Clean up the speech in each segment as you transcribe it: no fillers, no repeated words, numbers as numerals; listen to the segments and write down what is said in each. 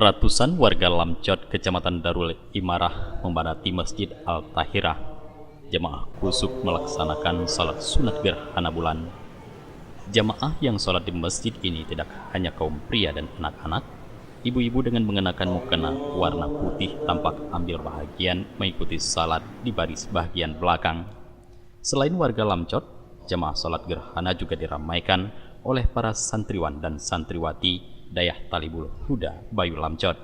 Ratusan warga Lamcot, Kecamatan Darul Imarah membadati Masjid Al-Tahirah. Jamaah kusuk melaksanakan salat sunat gerhana bulan. Jamaah yang salat di masjid ini tidak hanya kaum pria dan anak-anak. Ibu-ibu dengan mengenakan mukena warna putih tampak ambil bahagian mengikuti salat di baris bagian belakang. Selain warga Lamcot, jamaah salat gerhana juga diramaikan oleh para santriwan dan santriwati Dayah Talibul Huda Bayu Lamcot.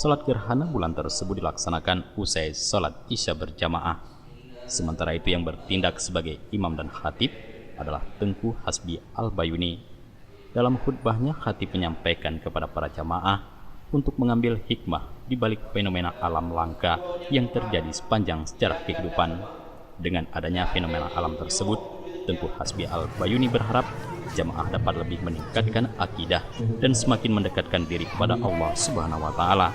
Salat gerhana bulan tersebut dilaksanakan usai salat Isya berjamaah. Sementara itu yang bertindak sebagai imam dan khatib adalah Tengku Hasbi Al-Bayuni. Dalam khutbahnya, khatib menyampaikan kepada para jamaah untuk mengambil hikmah di balik fenomena alam langka yang terjadi sepanjang sejarah kehidupan. Dengan adanya fenomena alam tersebut, Tengku Hasbi Al-Bayuni berharap jamaah dapat lebih meningkatkan akidah dan semakin mendekatkan diri kepada Allah Subhanahu wa Ta'ala.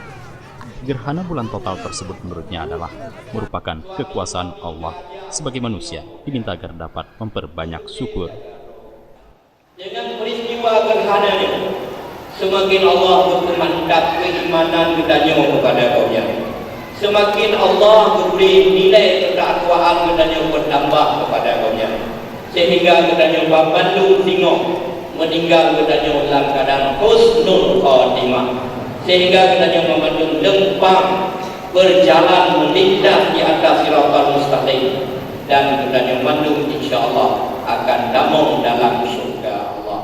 Gerhana bulan total tersebut menurutnya adalah merupakan kekuasaan Allah sebagai manusia, diminta agar dapat memperbanyak syukur. Dengan peristiwa gerhana ini, semakin Allah bermantap keimanan kita kepada kaumnya. Semakin Allah memberi nilai ketakwaan kita bertambah kepada kaumnya. Sehingga katanya Pak Bandung Singo meninggal katanya dalam keadaan husnul khotimah. Sehingga katanya Pak Bandung lempang berjalan melintas di atas siratal mustaqim, dan katanya Bandung insyaallah akan damai dalam surga Allah.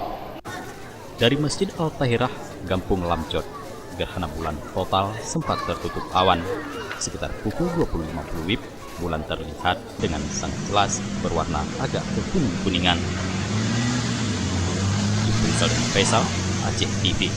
Dari Masjid Al-Tahirah, Kampung Lamcot, gerhana bulan total sempat tertutup awan. Sekitar pukul 20.50 WIB, bulan terlihat dengan sangat jelas berwarna agak kekuning-kuningan. Faisal, Aceh TV.